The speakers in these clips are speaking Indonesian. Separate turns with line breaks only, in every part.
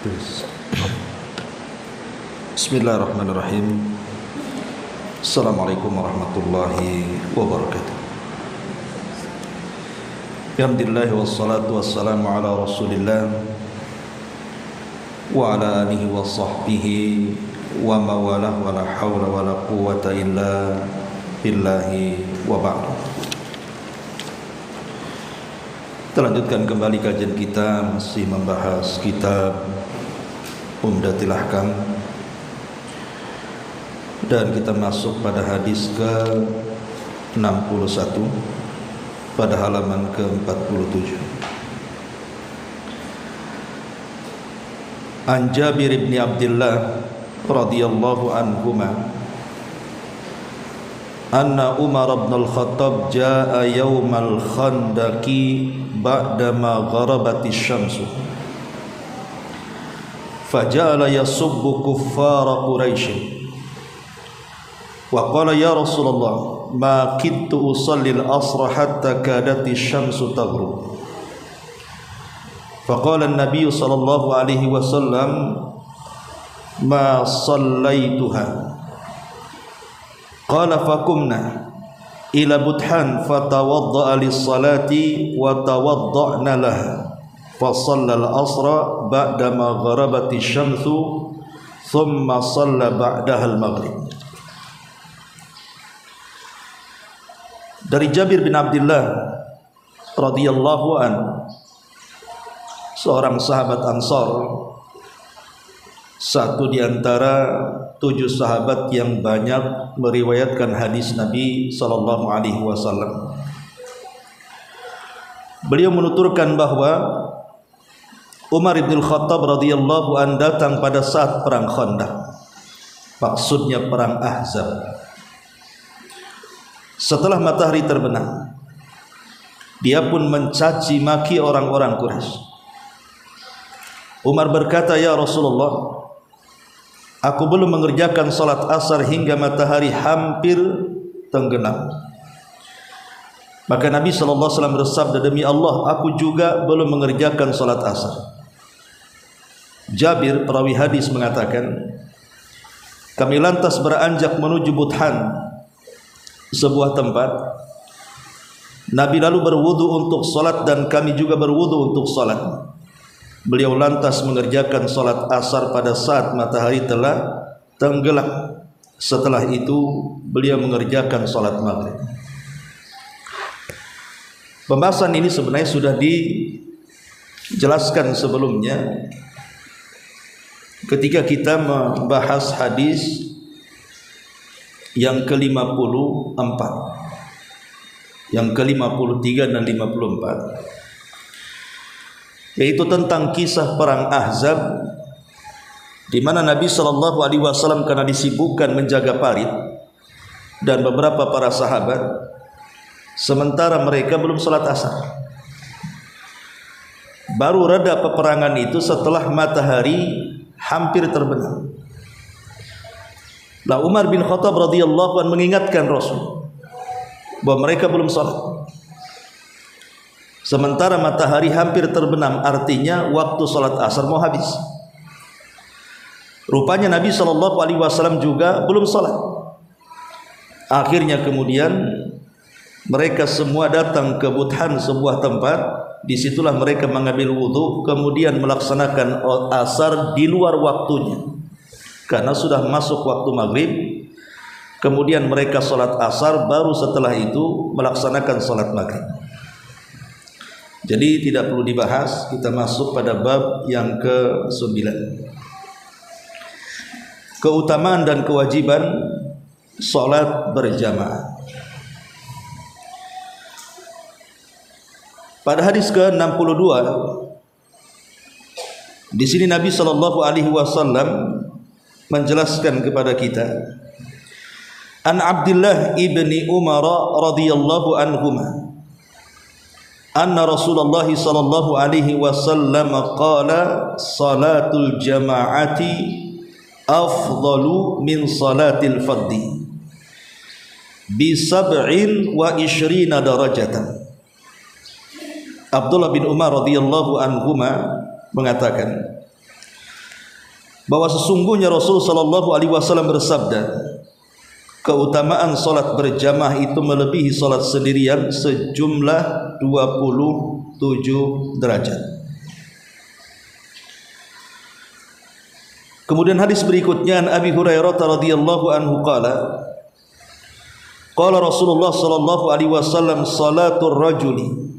Terus. Bismillahirrahmanirrahim. Assalamualaikum warahmatullahi wabarakatuh. Alhamdulillah wassalatu wassalamu ala Rasulillah wa ala alihi wa sahbihi wa mawalah wa la hawla wa la quwwata illa billahi wa ba'du. Kita lanjutkan kembali kajian kita, masih membahas kitab Umdatul Ahkam, dan kita masuk pada hadis ke-61 pada halaman ke-47. An Jabir bin Abdullah radhiyallahu anhuma anna Umar bin al-Khattab jaa yaumal khandaqi ba'dama gharabatis syamsu faja'ala yasubbu kuffara Quraisy wa qala ya Rasulullah ma kittu usalli al-asra hatta kadati syamsu taghrub faqala an-nabiy sallallahu alaihi wasallam ma sallaituha qala fakumna ila buthan fatawadda'a lis-salati wa tawadda'na laha fa shalla al-asra ba'dama gharabati syamsu thumma shalla ba'daha al-maghrib. Dari Jabir bin Abdullah radhiyallahu an, seorang sahabat Ansar, satu di antara 7 sahabat yang banyak meriwayatkan hadis Nabi sallallahu alaihi wasallam. Beliau menuturkan bahwa Umar bin Khattab radhiyallahu an datang pada saat perang Khandaq, maksudnya perang Ahzab. Setelah matahari terbenam, dia pun mencaci maki orang-orang Quraisy. Umar berkata, "Ya Rasulullah, aku belum mengerjakan salat asar hingga matahari hampir tenggelam." Maka Nabi sallallahu alaihi wasallam bersabda, "Demi Allah, aku juga belum mengerjakan salat asar." Jabir perawi hadis mengatakan, kami lantas beranjak menuju Buthan, sebuah tempat. Nabi lalu berwudu untuk salat dan kami juga berwudu untuk salat. Beliau lantas mengerjakan salat asar pada saat matahari telah tenggelam. Setelah itu beliau mengerjakan salat maghrib. Pembahasan ini sebenarnya sudah dijelaskan sebelumnya ketika kita membahas hadis yang ke-54, yang ke-53 dan 54, yaitu tentang kisah perang Ahzab, di mana Nabi sallallahu alaihi wasallam karena disibukkan menjaga parit dan beberapa para sahabat, sementara mereka belum salat asar. Baru reda peperangan itu setelah matahari hampir terbenam. Lah Umar bin Khattab radhiyallahu anhu mengingatkan Rasul bahwa mereka belum salat, sementara matahari hampir terbenam, artinya waktu salat asar mau habis. Rupanya Nabi sallallahu alaihi wasallam juga belum salat. Akhirnya kemudian mereka semua datang ke Buthan, sebuah tempat. Disitulah mereka mengambil wudu, kemudian melaksanakan asar di luar waktunya karena sudah masuk waktu maghrib. Kemudian mereka salat asar, baru setelah itu melaksanakan salat maghrib. Jadi tidak perlu dibahas, kita masuk pada bab yang ke-9, keutamaan dan kewajiban salat berjamaah. Pada hadis ke-62, di sini Nabi sallallahu alaihi wasallam menjelaskan kepada kita, An Abdullah ibni Umar radhiyallahu anhuma anna Rasulullah sallallahu alaihi wasallam qala salatul jama'ati afdalu min salatil fardhi bi 27 darajatan. Abdullah bin Umar radhiyallahu anhuma mengatakan, bahwa sesungguhnya Rasul sallallahu alaihi wasallam bersabda, keutamaan salat berjamaah itu melebihi salat sendirian sejumlah 27 derajat. Kemudian hadis berikutnya, an Abi Hurairah radhiyallahu anhu qala Rasulullah sallallahu alaihi wasallam, salatul rajuli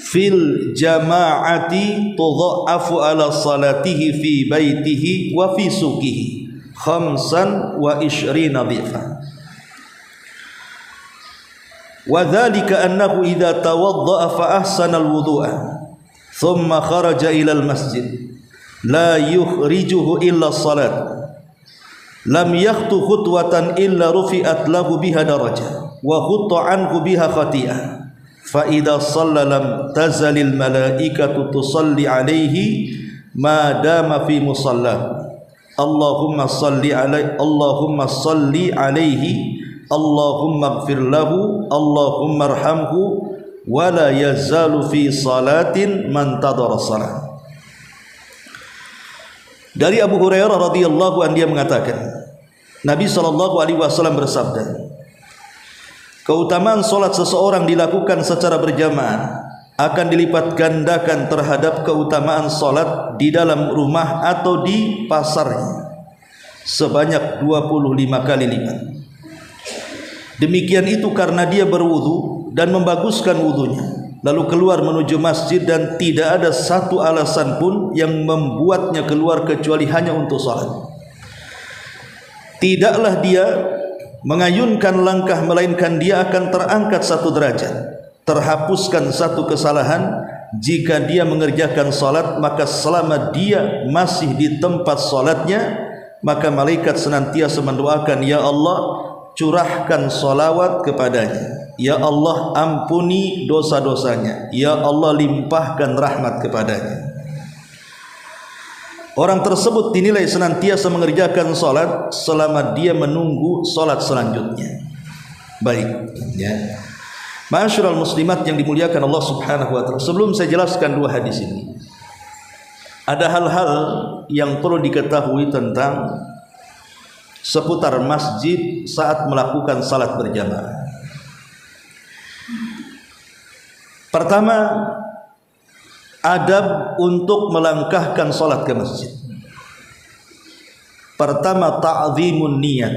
fil jama'ati tudha'afu ala salatihi fi baitihi wa fi suqihi khamsan wa ishrina dhifan. Wa dhalika annahu idza tawadda'a fa ahsana al-wudu'a thumma kharaja ila al-masjid la yukhrijuhu illa salat lam yakhtu khutwatan illa rufi'at lahu biha darajah wa khutta anhu biha khati'ah fa idza shalla lam tazalil malaikatu tusalli alaihi ma dama fi musallah Allahumma salli alaihi Allahumma salli alaihi Allahumma ighfir lahu Allahumma arhamhu wa la yazalu fi salatin man tadara salat. Dari Abu Hurairah radhiyallahu anhu, dia mengatakan, Nabi sallallahu alaihi wasallam bersabda, keutamaan salat seseorang dilakukan secara berjamaah akan dilipat gandakan terhadap keutamaan salat di dalam rumah atau di pasarnya sebanyak 25 kali lipat. Demikian itu karena dia berwudu dan membaguskan wudunya, lalu keluar menuju masjid dan tidak ada satu alasan pun yang membuatnya keluar kecuali hanya untuk salat. Tidaklah dia mengayunkan langkah melainkan dia akan terangkat satu derajat, terhapuskan satu kesalahan. Jika dia mengerjakan salat, maka selama dia masih di tempat salatnya, maka malaikat senantiasa mendoakan, ya Allah, curahkan salawat kepadanya, ya Allah ampuni dosa-dosanya, ya Allah limpahkan rahmat kepadanya. Orang tersebut dinilai senantiasa mengerjakan salat selama dia menunggu salat selanjutnya. Baik, ya. Ma'asyiral muslimat yang dimuliakan Allah Subhanahu wa taala, sebelum saya jelaskan dua hadis ini, ada hal-hal yang perlu diketahui tentang seputar masjid saat melakukan salat berjamaah. Pertama, adab untuk melangkahkan salat ke masjid. Pertama, ta'zimun niyat.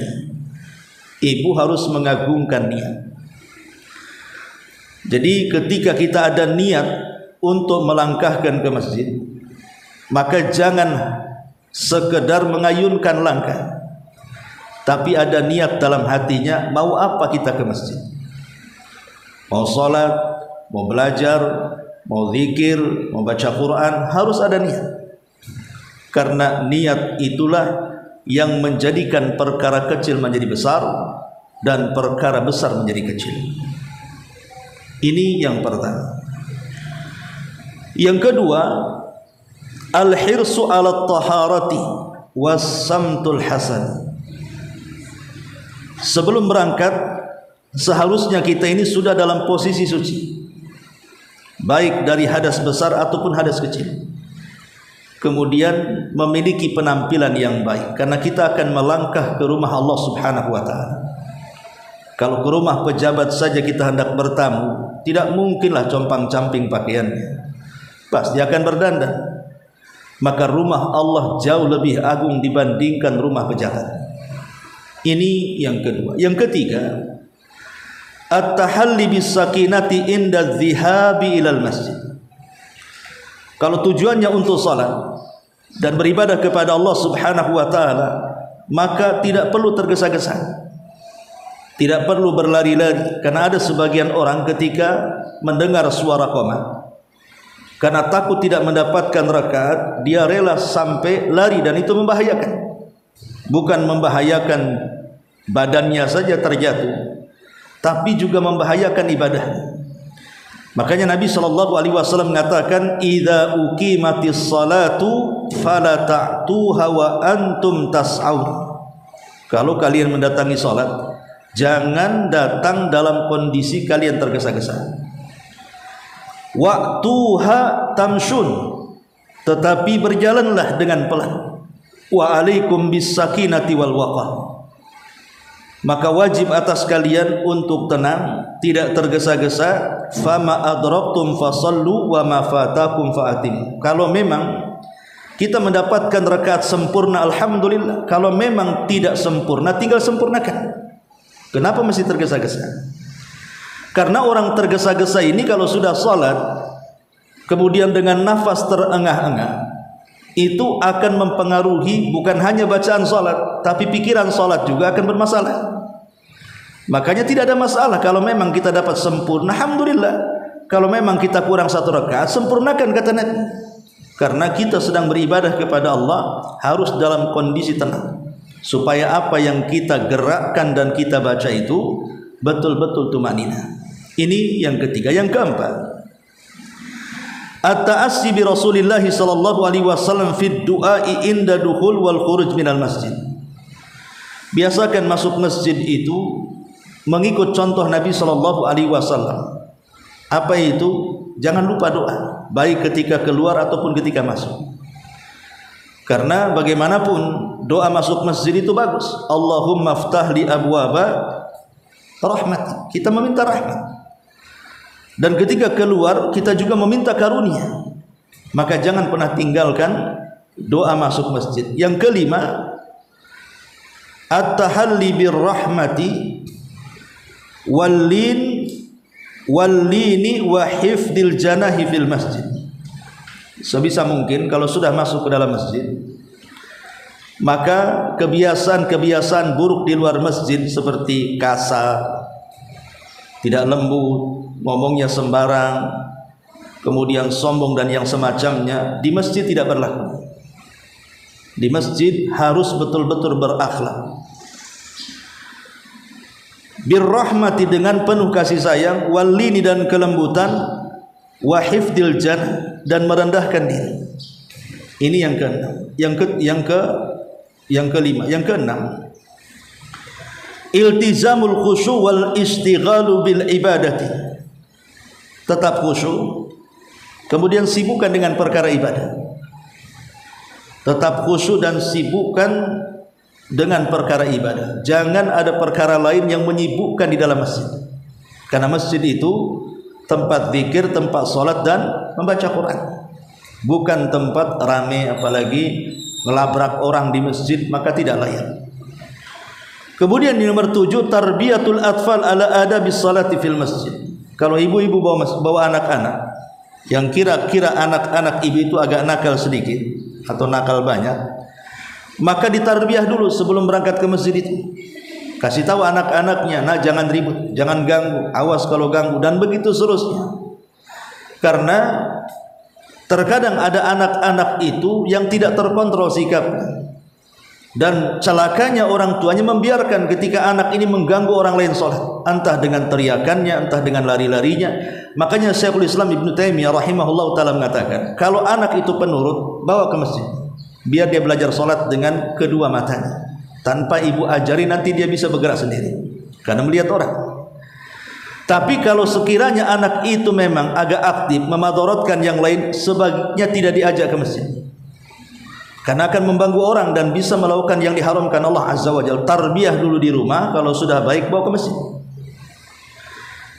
Ibu harus mengagungkan niat. Jadi ketika kita ada niat untuk melangkahkan ke masjid, maka jangan sekedar mengayunkan langkah, tapi ada niat dalam hatinya, mau apa kita ke masjid? Mau salat, mau belajar, mau zikir, mau baca Quran, harus ada niat. Karena niat itulah yang menjadikan perkara kecil menjadi besar dan perkara besar menjadi kecil. Ini yang pertama. Yang kedua, al-hirsu 'ala at-taharati was-samtul hasan. Sebelum berangkat, seharusnya kita ini sudah dalam posisi suci, baik dari hadas besar ataupun hadas kecil. Kemudian memiliki penampilan yang baik, karena kita akan melangkah ke rumah Allah Subhanahu wa taala. Kalau ke rumah pejabat saja kita hendak bertamu, tidak mungkinlah compang-camping pakaiannya, pasti akan berdandan. Maka rumah Allah jauh lebih agung dibandingkan rumah pejabat. Ini yang kedua. Yang ketiga, at-tahalli bis-sakinati inda dhihabi ilal masjid. Kalau tujuannya untuk salat dan beribadah kepada Allah Subhanahu wa taala, maka tidak perlu tergesa-gesa, tidak perlu berlari-lari. Karena ada sebagian orang ketika mendengar suara qomat, karena takut tidak mendapatkan rakaat, dia rela sampai lari, dan itu membahayakan. Bukan membahayakan badannya saja terjatuh, tapi juga membahayakan ibadahnya. Makanya Nabi SAW mengatakan, idza uqimatis salatu fala ta'tuha wa antum tas'aun. Kalau kalian mendatangi salat, jangan datang dalam kondisi kalian tergesa-gesa. Waqtuha tamshun, tetapi berjalanlah dengan pelan. wa alaikum bis sakinati wal waqar. Maka wajib atas kalian untuk tenang, tidak tergesa-gesa. Fama adraktum fasallu wa ma fatakum faatim. Kalau memang kita mendapatkan rakaat sempurna, alhamdulillah. Kalau memang tidak sempurna, tinggal sempurnakan. Kenapa mesti tergesa-gesa? Karena orang tergesa-gesa ini kalau sudah salat kemudian dengan nafas terengah-engah, itu akan mempengaruhi bukan hanya bacaan salat, tapi pikiran salat juga akan bermasalah. Makanya tidak ada masalah kalau memang kita dapat sempurna, alhamdulillah. Kalau memang kita kurang satu rakaat, sempurnakan, kata Nabi. Karena kita sedang beribadah kepada Allah harus dalam kondisi tenang, supaya apa yang kita gerakkan dan kita baca itu betul-betul tumanina. Ini yang ketiga. Yang keempat, at-ta'assi bi Rasulillah sallallahu alaihi wasallam fi du'ai inda dukhul wal khuruj minal masjid. Biasakan masuk masjid itu mengikut contoh Nabi sallallahu alaihi wasallam. Apa itu? Jangan lupa doa, baik ketika keluar ataupun ketika masuk. Karena bagaimanapun doa masuk masjid itu bagus. Allahumma ftah li abwaba rahmat. Kita meminta rahmat. Dan ketika keluar kita juga meminta karunia. Maka jangan pernah tinggalkan doa masuk masjid. Yang kelima, at-tahalli birrahmati wallini wa hifdil janahi fil masjid. Sebisa mungkin kalau sudah masuk ke dalam masjid, maka kebiasaan-kebiasaan buruk di luar masjid seperti kasar, tidak lembut, ngomongnya sembarang, kemudian sombong dan yang semacamnya, di masjid tidak berlaku. Di masjid harus betul-betul berakhlak. Birrahmati dengan penuh kasih sayang, walini dan kelembutan, wa hifdil janah dan merendahkan diri. Ini yang keenam. Yang kelima, yang keenam, iltizamul khusyu' wal istighalu bil ibadati. Tetap khusyuk, kemudian sibukkan dengan perkara ibadah. Tetap khusyuk dan sibukkan dengan perkara ibadah. Jangan ada perkara lain yang menyibukkan di dalam masjid. Karena masjid itu tempat zikir, tempat salat dan membaca Quran. Bukan tempat ramai, apalagi melabrak orang di masjid, maka tidak layak. Kemudian di nomor 7, tarbiyatul atfal ala adabis salati fil masjid. Kalau ibu-ibu bawa anak-anak, yang kira-kira anak-anak ibu itu agak nakal sedikit atau nakal banyak, maka ditarbiyah dulu sebelum berangkat ke masjid itu. Kasih tahu anak-anaknya, nah jangan ribut, jangan ganggu, awas kalau ganggu, dan begitu seterusnya. Karena terkadang ada anak-anak itu yang tidak terkontrol sikapnya, dan celakanya orang tuanya membiarkan ketika anak ini mengganggu orang lain sholat, entah dengan teriakannya, entah dengan lari-larinya. Makanya Syekhul Islam Ibnu Taimiyah rahimahullah ta'ala mengatakan, kalau anak itu penurut, bawa ke masjid, biar dia belajar sholat dengan kedua matanya. Tanpa ibu ajari, nanti dia bisa bergerak sendiri karena melihat orang. Tapi kalau sekiranya anak itu memang agak aktif, memadaratkan yang lain, sebaiknya tidak diajak ke masjid, karena akan mengganggu orang dan bisa melakukan yang diharamkan Allah Azza wa Jalla. Tarbiyah dulu di rumah, kalau sudah baik bawa ke masjid.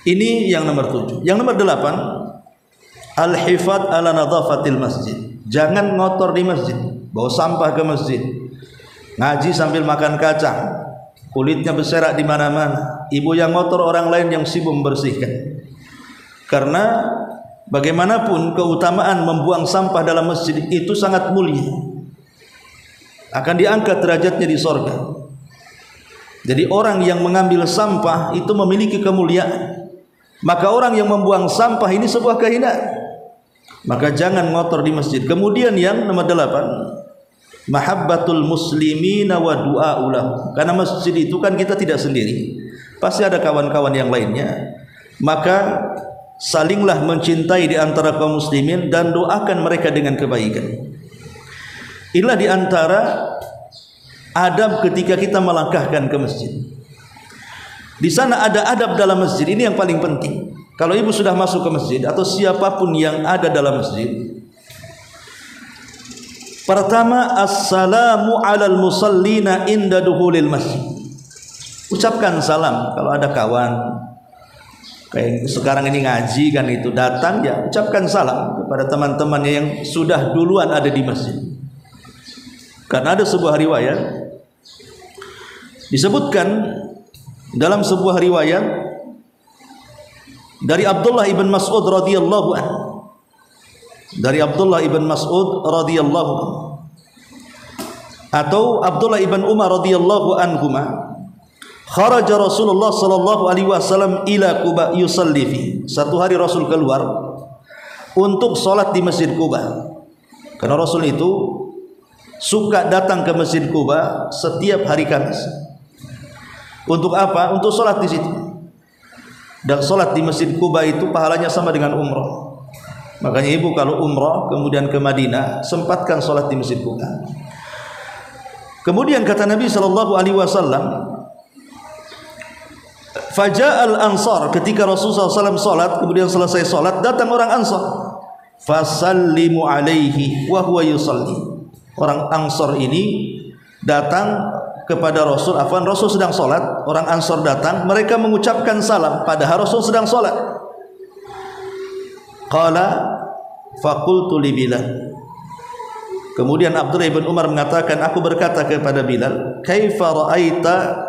Ini yang nomor 7. Yang nomor 8, al-hifad ala nadhafatil masjid. Jangan ngotor di masjid, bawa sampah ke masjid, ngaji sambil makan kacang, kulitnya berserak di mana-mana. Ibu yang ngotor, orang lain yang sibuk membersihkan. Karena bagaimanapun keutamaan membuang sampah dalam masjid itu sangat mulia, akan diangkat derajatnya di sorga. Jadi orang yang mengambil sampah itu memiliki kemuliaan. Maka orang yang membuang sampah ini sebuah kehinaan. Maka jangan ngotor di masjid. Kemudian yang nomor 8, mahabbatul muslimina wa du'a'u lahum. Karena masjid itu kan kita tidak sendiri, pasti ada kawan-kawan yang lainnya. Maka salinglah mencintai di antara kaum muslimin dan doakan mereka dengan kebaikan. Inilah di antara adab ketika kita melangkahkan ke masjid. Di sana ada adab dalam masjid, ini yang paling penting. Kalau ibu sudah masuk ke masjid atau siapapun yang ada dalam masjid, Pertama, assalamu alal musallina inda duhulil masjid. Ucapkan salam kalau ada kawan kayak sekarang ini ngaji kan, itu datang ya ucapkan salam kepada teman-temannya yang sudah duluan ada di masjid. Karena ada sebuah riwayat disebutkan dalam sebuah riwayat dari Abdullah ibn Mas'ud radhiyallahu anhu, dari Abdullah ibn Mas'ud radhiyallahu anhu atau Abdullah ibn Umar radhiyallahu anhuma, kharaja Rasulullah sallallahu alaihi wasallam ila Quba yusalli fi. Satu hari Rasul keluar untuk salat di Masjid Quba. Karena Rasul itu suka datang ke Masjid Quba setiap hari Kamis. Untuk apa? Untuk salat di situ. Dan salat di Masjid Quba itu pahalanya sama dengan umrah. Makanya ibu kalau umrah kemudian ke Madinah, sempatkan salat di Masjid Quba. Kemudian kata Nabi sallallahu alaihi wasallam, Faja'al ansar, ketika Rasulullah SAW salat, kemudian selesai salat, datang orang Ansar. Fasallimu alaihi wa huwa yusalli. Orang Ansar ini datang kepada Rasul, Rasul sedang salat, orang Ansar datang, mereka mengucapkan salam padahal Rasul sedang salat. Qala faqultu li Bilal. Kemudian Abdullah bin Umar mengatakan, aku berkata kepada Bilal, kaifa ra'aita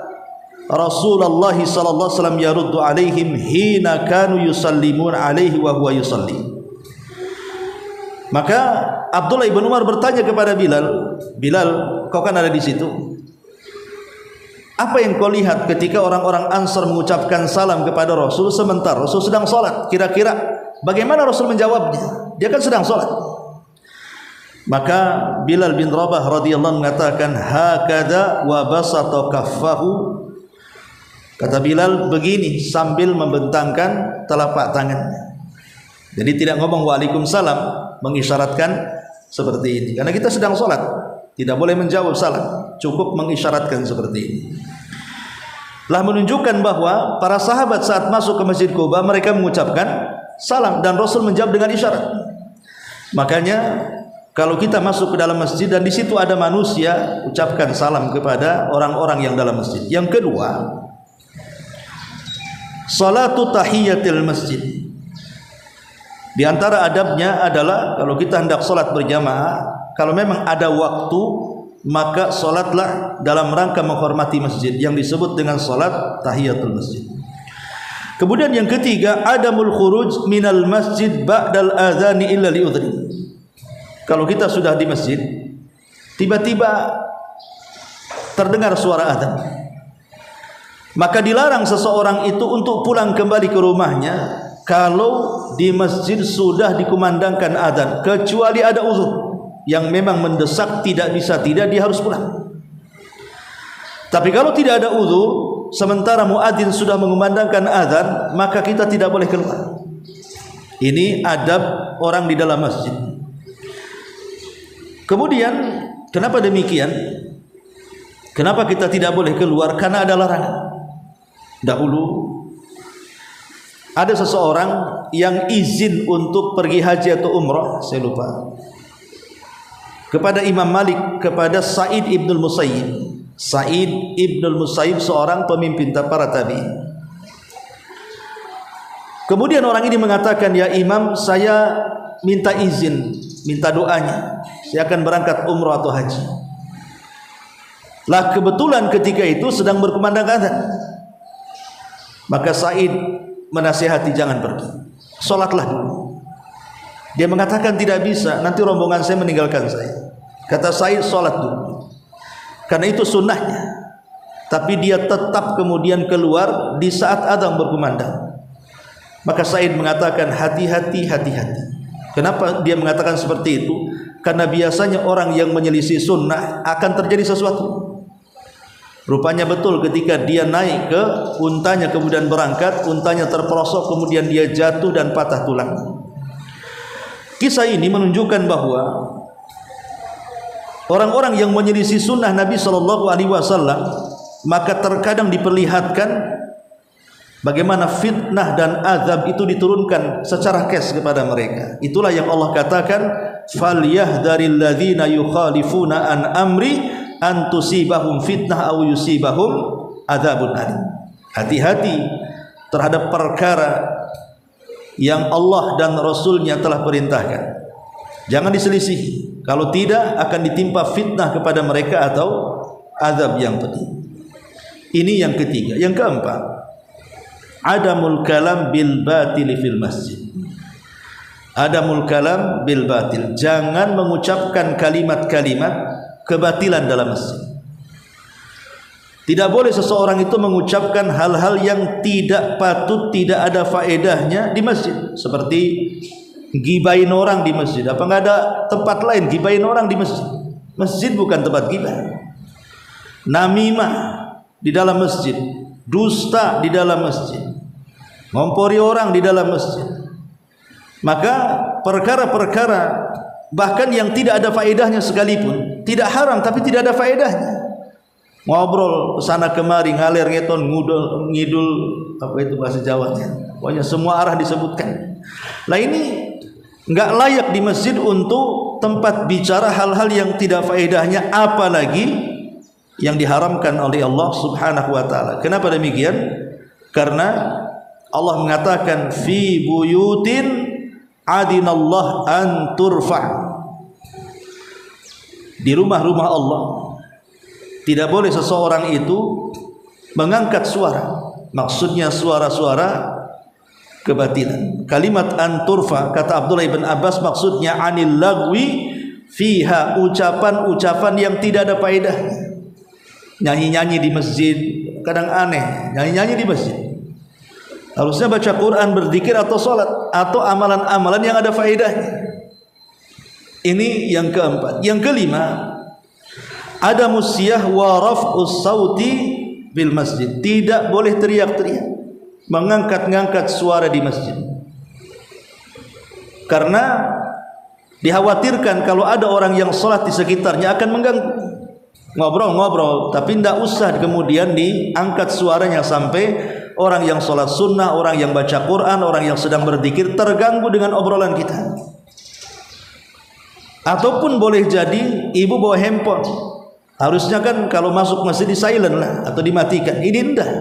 Rasulullah sallallahu alaihi wasallam yaruddu alaihim hina kanu yusallimun alaihi wa huwa yusalli. Maka Abdullah bin Umar bertanya kepada Bilal, Bilal, kau kan ada di situ. Apa yang kau lihat ketika orang-orang Ansar mengucapkan salam kepada Rasul sementara Rasul sedang salat? Kira-kira bagaimana Rasul menjawabnya? Dia kan sedang salat. Maka Bilal bin Rabah radhiyallahu anhu mengatakan, hakadha wa basata kaffahu. Kata Bilal begini sambil membentangkan telapak tangannya. Jadi tidak ngomong waalaikumsalam, mengisyaratkan seperti ini. Karena kita sedang sholat, tidak boleh menjawab salam, cukup mengisyaratkan seperti ini. Lah menunjukkan bahwa para sahabat saat masuk ke Masjid Quba mereka mengucapkan salam dan Rasul menjawab dengan isyarat. Makanya kalau kita masuk ke dalam masjid dan di situ ada manusia, ucapkan salam kepada orang-orang yang dalam masjid. Yang kedua, salatu tahiyatil masjid. Di antara adabnya adalah kalau kita hendak salat berjamaah, kalau memang ada waktu, maka salatlah dalam rangka menghormati masjid yang disebut dengan salat tahiyatul masjid. Kemudian yang ketiga, adamul khuruj minal masjid ba'dal adzani illa liudhri. Kalau kita sudah di masjid, tiba-tiba terdengar suara adzan, maka dilarang seseorang itu untuk pulang kembali ke rumahnya kalau di masjid sudah dikumandangkan adzan, kecuali ada uzur yang memang mendesak, tidak bisa tidak, dia harus pulang. Tapi kalau tidak ada uzur, sementara muadzin sudah mengumandangkan adzan, maka kita tidak boleh keluar. Ini adab orang di dalam masjid. Kemudian kenapa demikian? Kenapa kita tidak boleh keluar? Karena ada larangan. Dahulu ada seseorang yang izin untuk pergi haji atau umrah, saya lupa, kepada Imam Malik, kepada Sa'id ibnul Musayyib. Sa'id ibnul Musayyib seorang pemimpin para tabi'in. Kemudian orang ini mengatakan, ya Imam, saya minta izin, minta doanya, saya akan berangkat umrah atau haji. Lah kebetulan ketika itu sedang berkumandang adzan. Maka Sa'id menasihati, jangan pergi, sholatlah dulu. Dia mengatakan tidak bisa, nanti rombongan saya meninggalkan saya. Kata Sa'id, sholat dulu, karena itu sunnahnya. Tapi dia tetap kemudian keluar di saat adzan berkumandang. Maka Sa'id mengatakan, hati-hati, hati-hati. Kenapa dia mengatakan seperti itu? Karena biasanya orang yang menyelisih sunnah akan terjadi sesuatu. Rupanya betul ketika dia naik ke untanya kemudian berangkat, untanya terperosok, kemudian dia jatuh dan patah tulang. Kisah ini menunjukkan bahwa orang-orang yang menyelisih sunnah Nabi SAW, maka terkadang diperlihatkan bagaimana fitnah dan azab itu diturunkan secara kes kepada mereka. Itulah yang Allah katakan, falyahdharil ladzina yukhalifuna an amri an tusibahum fitnah aw yusibahum adzabun alim. Hati-hati terhadap perkara yang Allah dan Rasulnya telah perintahkan. Jangan diselisihi, kalau tidak akan ditimpa fitnah kepada mereka atau azab yang pedih. Ini yang ketiga. Yang keempat, adamul kalam bil batil fil masjid. Adamul kalam bil batil, jangan mengucapkan kalimat-kalimat kebatilan dalam masjid. Tidak boleh seseorang itu mengucapkan hal-hal yang tidak patut, tidak ada faedahnya di masjid. Seperti gibahin orang di masjid. Apa nggak ada tempat lain gibahin orang di masjid? Masjid bukan tempat gibah. Namimah di dalam masjid, dusta di dalam masjid, ngompori orang di dalam masjid. Maka perkara-perkara bahkan yang tidak ada faedahnya sekalipun, tidak haram tapi tidak ada faedahnya. Ngobrol sana kemari, ngalir ngeton, ngidul, apa itu bahasa Jawanya, pokoknya semua arah disebutkan. Nah ini nggak layak di masjid untuk tempat bicara hal-hal yang tidak faedahnya, apalagi yang diharamkan oleh Allah Subhanahu wa taala. Kenapa demikian? Karena Allah mengatakan fi buyutin adinallah an turfa, di rumah-rumah Allah tidak boleh seseorang itu mengangkat suara, maksudnya suara-suara kebatilan. Kalimat an turfa, kata Abdullah ibn Abbas, maksudnya anil lagwi fiha, ucapan-ucapan yang tidak ada faedahnya. Nyanyi-nyanyi di masjid, kadang aneh, nyanyi-nyanyi di masjid. Harusnya baca Quran, berzikir atau sholat, atau amalan-amalan yang ada faedahnya. Ini yang keempat. Yang kelima, ada musyah wa raf'us sauti bil masjid. Tidak boleh teriak-teriak, mengangkat-ngangkat suara di masjid. Karena dikhawatirkan kalau ada orang yang sholat di sekitarnya akan mengganggu. Ngobrol-ngobrol, tapi tidak usah kemudian diangkat suaranya sampai orang yang sholat sunnah, orang yang baca Quran, orang yang sedang berzikir terganggu dengan obrolan kita. Ataupun boleh jadi ibu bawa handphone, harusnya kan kalau masuk masjid di silent lah atau dimatikan. Ini enggak.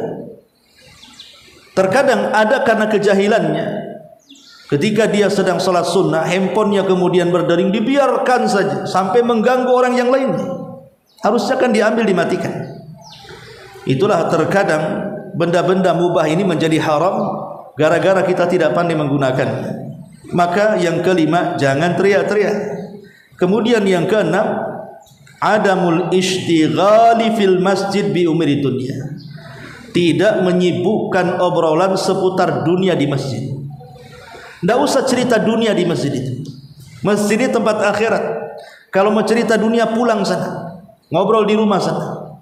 Terkadang ada karena kejahilannya, ketika dia sedang sholat sunnah, handphonenya kemudian berdering, dibiarkan saja sampai mengganggu orang yang lainnya. Harusnya kan diambil, dimatikan. Itulah terkadang benda-benda mubah ini menjadi haram gara-gara kita tidak pandai menggunakannya. Maka yang kelima, jangan teriak-teriak. Kemudian yang keenam, adamul ishtighali fil masjid bi umuri dunya. Tidak menyibukkan obrolan seputar dunia di masjid. Tidak usah cerita dunia di masjid itu. Masjid ini tempat akhirat. Kalau mau cerita dunia, pulang sana, ngobrol di rumah sana.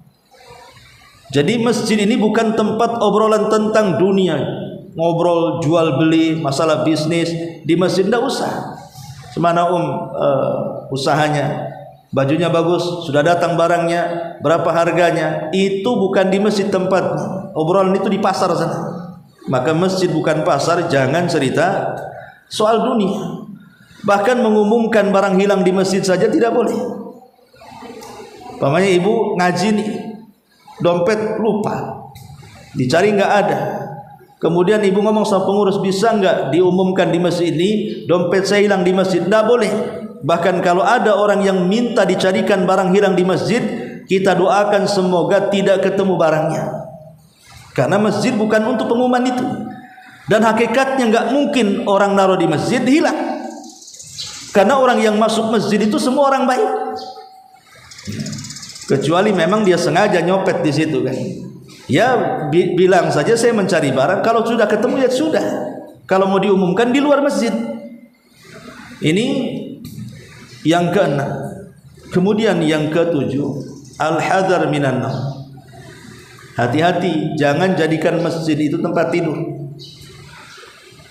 Jadi masjid ini bukan tempat obrolan tentang dunia, ngobrol jual beli, masalah bisnis. Di masjid tidak usah. Semana usahanya, bajunya bagus, sudah datang barangnya, berapa harganya, itu bukan di masjid tempatnya. Obrolan itu di pasar sana. Maka masjid bukan pasar, jangan cerita soal dunia. Bahkan mengumumkan barang hilang di masjid saja tidak boleh. Umpamanya ibu ngaji nih, dompet lupa, dicari nggak ada. Kemudian ibu ngomong sama pengurus, bisa nggak diumumkan di masjid ini dompet saya hilang di masjid? Nggak boleh. Bahkan kalau ada orang yang minta dicarikan barang hilang di masjid, kita doakan semoga tidak ketemu barangnya. Karena masjid bukan untuk pengumuman itu. Dan hakikatnya nggak mungkin orang naruh di masjid hilang. Karena orang yang masuk masjid itu semua orang baik. Kecuali memang dia sengaja nyopet di situ kan. Ya bilang saja saya mencari barang, kalau sudah ketemu ya sudah. Kalau mau diumumkan di luar masjid. Ini yang keenam. Kemudian yang ketujuh, al-hadar minan naum. Hati-hati, jangan jadikan masjid itu tempat tidur.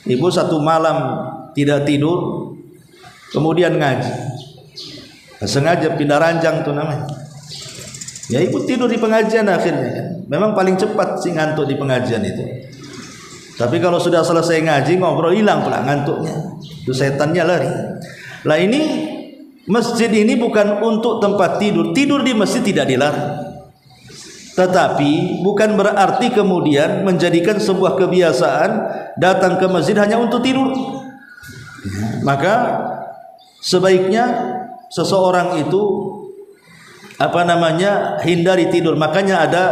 Ibu satu malam tidak tidur, kemudian ngaji, sengaja pindah ranjang tuh namanya. Ya ibu tidur di pengajian akhirnya kan. Memang paling cepat sih ngantuk di pengajian itu. Tapi kalau sudah selesai ngaji, ngobrol, hilang pula ngantuknya. Itu setannya lari. Lah ini masjid ini bukan untuk tempat tidur. Tidur di masjid tidak dilarang. Tetapi bukan berarti kemudian menjadikan sebuah kebiasaan datang ke masjid hanya untuk tidur. Maka sebaiknya seseorang itu hindari tidur. Makanya ada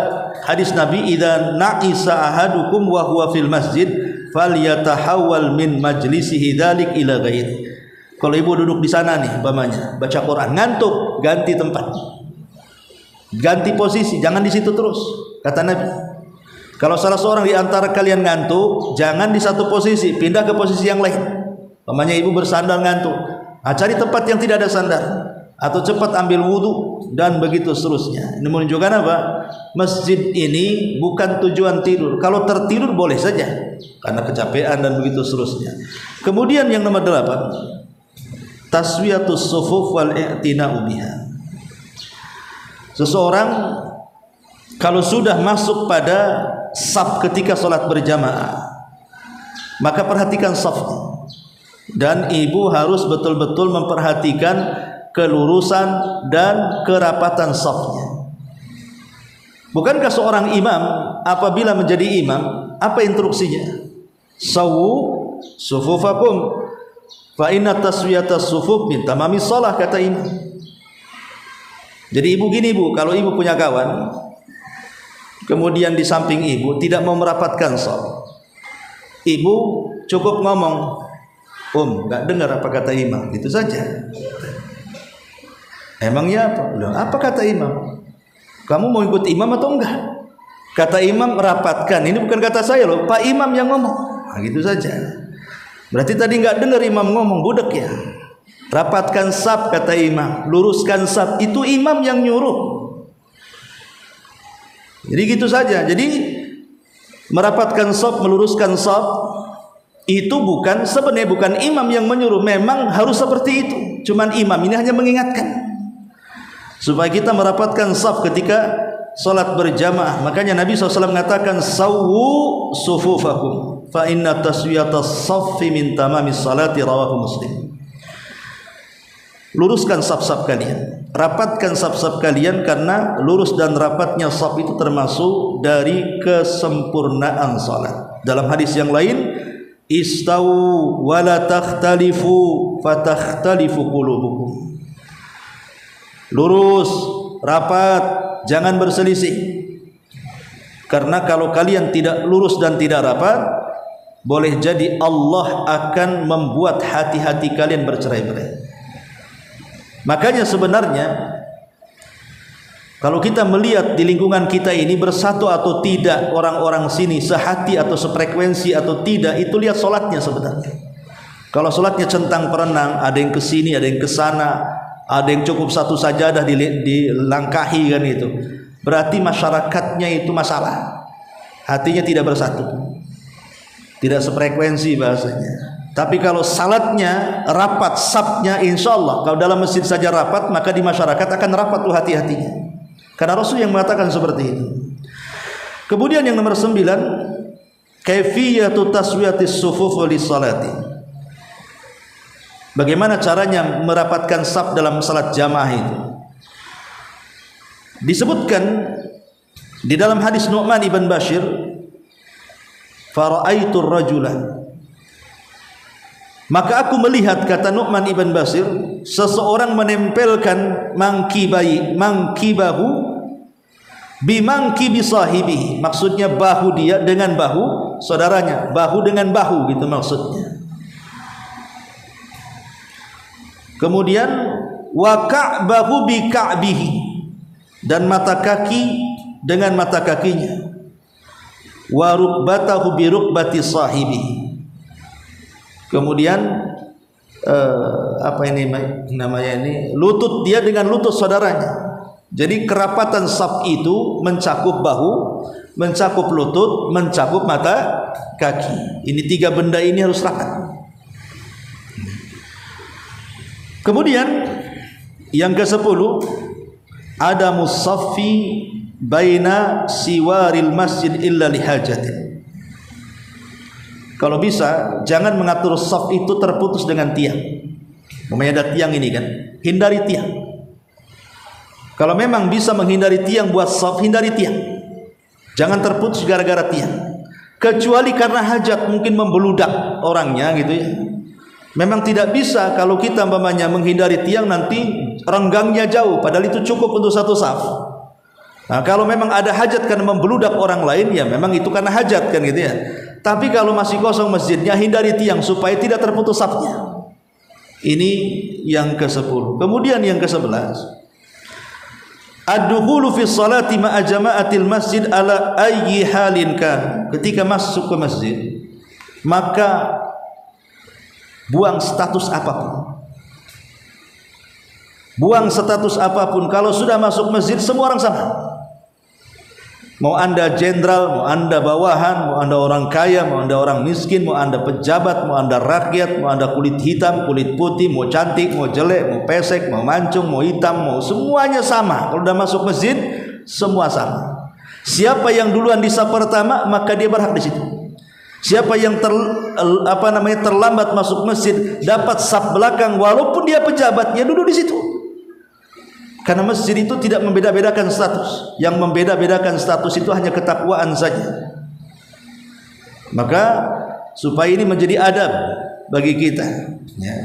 hadis Nabi, idza na'isa ahadukum wa huwa fil masjid falyatahawwal min majlisihi dzalik ila ghairi. Kalau ibu duduk di sana nih umpamanya baca Quran, ngantuk, ganti tempat, ganti posisi, jangan di situ terus, kata Nabi. Kalau salah seorang di antara kalian ngantuk, jangan di satu posisi, pindah ke posisi yang lain. Umpamanya ibu bersandar ngantuk, cari tempat yang tidak ada sandar, atau cepat ambil wudhu, dan begitu seterusnya. Ini menunjukkan apa? Masjid ini bukan tujuan tidur. Kalau tertidur boleh saja karena kecapean dan begitu seterusnya. Kemudian yang nomor 8, taswiyatus sufuf wal i'tina'u biha. Seseorang kalau sudah masuk pada saf ketika salat berjamaah, maka perhatikan safnya. Dan ibu harus betul-betul memperhatikan kelurusan dan kerapatan safnya. Bukankah seorang imam apabila menjadi imam, apa instruksinya? Sawu sufufakum fa inna taswiyatas sufuf min tamamis shalah, kata imam. Jadi ibu gini bu, kalau ibu punya kawan, kemudian di samping ibu tidak mau merapatkan shaf, ibu cukup ngomong, nggak dengar apa kata imam, itu saja. Emangnya apa? Apa kata imam? Kamu mau ikut imam atau enggak? Kata imam rapatkan. Ini bukan kata saya loh, Pak Imam yang ngomong. Gitu saja. Berarti tadi nggak dengar imam ngomong, budek ya. Rapatkan saf kata imam, luruskan saf, itu imam yang nyuruh. Jadi gitu saja. Jadi merapatkan saf, meluruskan saf itu sebenarnya bukan imam yang menyuruh, memang harus seperti itu. Cuman imam ini hanya mengingatkan supaya kita merapatkan saf ketika salat berjamaah. Makanya Nabi SAW mengatakan sawu sufufakum fa inna taswiyatas saffi min tamamis salati, rawahu Muslim. Luruskan saf-saf kalian, rapatkan saf-saf kalian, karena lurus dan rapatnya saf itu termasuk dari kesempurnaan salat. Dalam hadis yang lain, istawu wa la takhtalifu fatakhtalifu qulubukum. Lurus, rapat, jangan berselisih. Karena kalau kalian tidak lurus dan tidak rapat, boleh jadi Allah akan membuat hati-hati kalian bercerai-berai. Makanya sebenarnya kalau kita melihat di lingkungan kita ini bersatu atau tidak orang-orang sini, sehati atau sefrekuensi atau tidak, itu lihat sholatnya sebenarnya. Kalau sholatnya centang perenang, ada yang ke sini, ada yang ke sana, ada yang cukup satu sajadah dilangkahi kan, itu berarti masyarakatnya itu masalah, hatinya tidak bersatu, tidak sefrekuensi bahasanya. Tapi kalau salatnya rapat, safnya insya Allah, kalau dalam masjid saja rapat, maka di masyarakat akan rapat tuh hati-hatinya, karena Rasul yang mengatakan seperti itu. Kemudian yang nomor 9, kaifiyatu taswiyatis sufuf lis salati. Bagaimana caranya merapatkan saf dalam salat jamaah itu? Disebutkan di dalam hadis Nu'man ibn Bashir, fara'aitu rajula, maka aku melihat, kata Nu'man ibn Bashir, seseorang menempelkan mangkibahu bimangkibi sahibi, maksudnya bahu dia dengan bahu saudaranya, bahu dengan bahu gitu maksudnya. Kemudian wa ka'bahu bi ka'bihi, dan mata kaki dengan mata kakinya, wa rukbatahu bi rukbati sahibi. Kemudian apa ini namanya ini, lutut dia dengan lutut saudaranya. Jadi kerapatan saf itu mencakup bahu, mencakup lutut, mencakup mata kaki. Ini 3 benda ini harus rapat. Kemudian yang ke-10, ada musaffi baina siwaril masjid illa lihajatin. Kalau bisa jangan mengatur saf itu terputus dengan tiang. Ada tiang ini kan, hindari tiang. Kalau memang bisa menghindari tiang buat saf, hindari tiang. Jangan terputus gara-gara tiang. Kecuali karena hajat, mungkin membeludak orangnya gitu ya. Memang tidak bisa kalau kita menghindari tiang, nanti renggangnya jauh, padahal itu cukup untuk satu saf. Nah, kalau memang ada hajat karena membeludak orang lain, ya memang itu karena hajat kan gitu ya. Tapi kalau masih kosong masjidnya, hindari tiang supaya tidak terputus safnya. Ini yang ke-10. Kemudian yang ke-11, ad-dukhulu fi sholati ma'a jama'atil masjid ala ayyi halin kan. Ketika masuk ke masjid, maka buang status apapun. Buang status apapun. Kalau sudah masuk masjid, semua orang sama. Mau Anda jenderal, mau Anda bawahan, mau Anda orang kaya, mau Anda orang miskin, mau Anda pejabat, mau Anda rakyat, mau Anda kulit hitam, kulit putih, mau cantik, mau jelek, mau pesek, mau mancung, mau hitam, mau semuanya sama. Kalau sudah masuk masjid, semua sama. Siapa yang duluan di saf pertama, maka dia berhak di situ. Siapa yang terlambat masuk masjid, dapat saf belakang walaupun dia pejabatnya, duduk di situ. Karena masjid itu tidak membeda-bedakan status. Yang membeda-bedakan status itu hanya ketakwaan saja. Maka supaya ini menjadi adab bagi kita ya.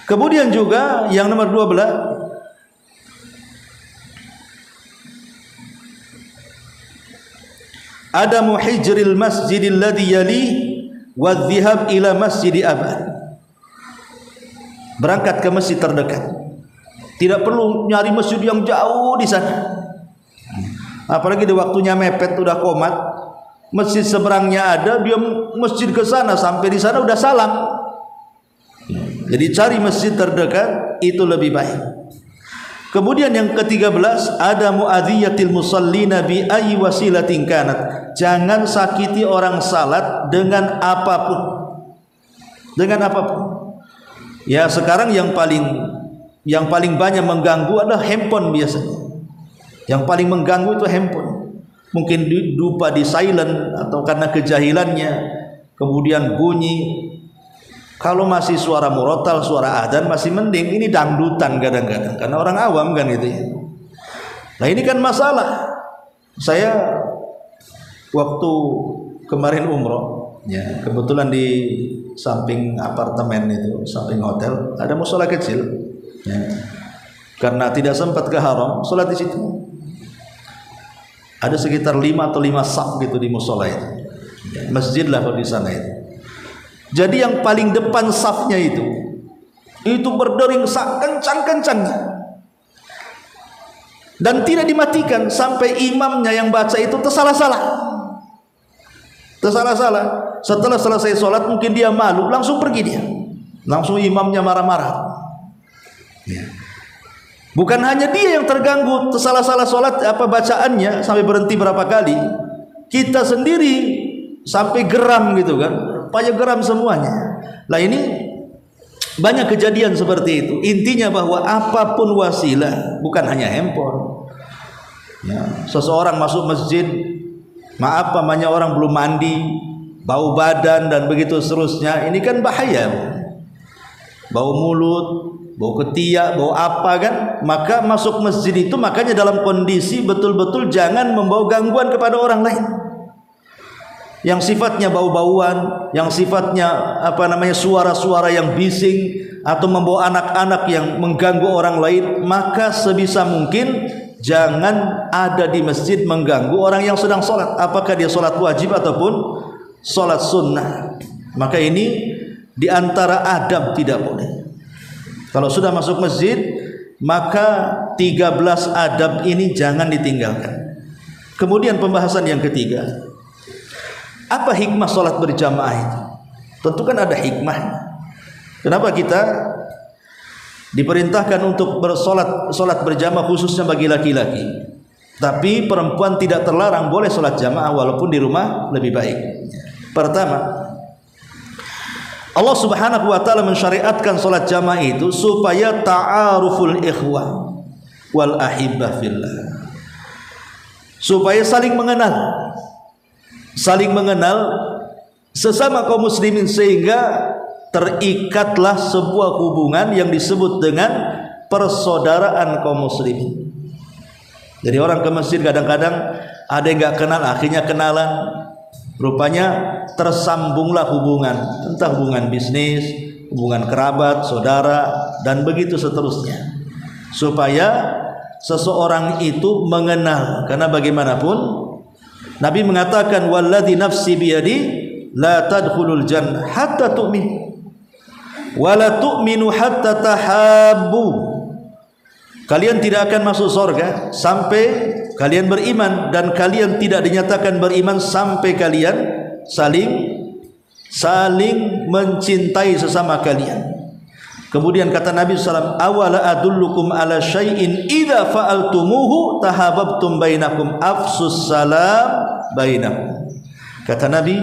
Kemudian juga yang nomor 12, adamu hijril masjidil ladzi yali wa dhihab ila masjidi abad. Berangkat ke masjid terdekat. Tidak perlu nyari masjid yang jauh di sana. Apalagi di waktunya mepet, udah komat, masjid seberangnya ada, dia masjid ke sana, sampai di sana udah salam. Jadi cari masjid terdekat itu lebih baik. Kemudian yang ke-13, ada mu'adhiyatil musallina bi ayyi wasilatin kanat. Jangan sakiti orang salat dengan apapun. Dengan apapun. Ya, sekarang yang paling banyak mengganggu adalah handphone biasanya. Yang paling mengganggu itu handphone. Mungkin lupa di silent atau karena kejahilannya, kemudian bunyi. Kalau masih suara murotal, suara adzan masih mending. Ini dangdutan kadang-kadang karena orang awam kan gitu ya. Nah, ini kan masalah. Saya waktu kemarin umroh ya, kebetulan di samping apartemen itu, samping hotel ada mushola kecil. Ya. Karena tidak sempat ke haram, sholat di situ. Ada sekitar 5 atau 5 saf gitu di mushola itu. Ya, masjid lah kalau di sana itu. Jadi yang paling depan safnya itu berdering kencang-kencangnya. Dan tidak dimatikan sampai imamnya yang baca itu tersalah-salah. Tersalah-salah. Setelah selesai sholat mungkin dia malu, langsung pergi dia. Langsung imamnya marah-marah. Ya. Bukan hanya dia yang terganggu, tersalah-salah sholat bacaannya sampai berhenti berapa kali, kita sendiri sampai geram gitu kan, payah geram semuanya. Lah ini banyak kejadian seperti itu. Intinya bahwa apapun wasilah, bukan hanya handphone. Ya, seseorang masuk masjid, maaf namanya orang belum mandi, bau badan dan begitu seterusnya, ini kan bahaya. Bau mulut, bau ketiak, bau apa kan? Maka masuk masjid itu makanya dalam kondisi betul-betul jangan membawa gangguan kepada orang lain. Yang sifatnya bau-bauan, yang sifatnya suara-suara yang bising atau membawa anak-anak yang mengganggu orang lain, maka sebisa mungkin jangan ada di masjid mengganggu orang yang sedang sholat, apakah dia sholat wajib ataupun sholat sunnah. Maka ini di antara adab tidak boleh. Kalau sudah masuk masjid, maka 13 adab ini jangan ditinggalkan. Kemudian pembahasan yang ketiga, apa hikmah sholat berjamaah itu? Tentu kan ada hikmah. Kenapa kita diperintahkan untuk sholat berjamaah khususnya bagi laki-laki, tapi perempuan tidak terlarang boleh sholat jamaah walaupun di rumah lebih baik. Pertama, Allah Subhanahu wa taala mensyariatkan salat jamaah itu supaya ta'aruful ikhwah wal ahibbah fillah. Supaya saling mengenal sesama kaum muslimin, sehingga terikatlah sebuah hubungan yang disebut dengan persaudaraan kaum muslimin. Jadi orang ke masjid kadang-kadang ada yang nggak kenal, akhirnya kenalan. Rupanya tersambunglah hubungan, entah hubungan bisnis, hubungan kerabat, saudara, dan begitu seterusnya. Supaya seseorang itu mengenal, karena bagaimanapun Nabi mengatakan walladzi nafsi biyadi la tadkhulul jannah hatta tu'min wa la tu'minu hatta tahabbu. Kalian tidak akan masuk surga sampai kalian beriman, dan kalian tidak dinyatakan beriman sampai kalian saling mencintai sesama kalian. Kemudian kata Nabi SAW, awala adullukum ala syai'in idza fa'altumuhu tahabbtum bainakum afsus salam bainakum. Kata Nabi,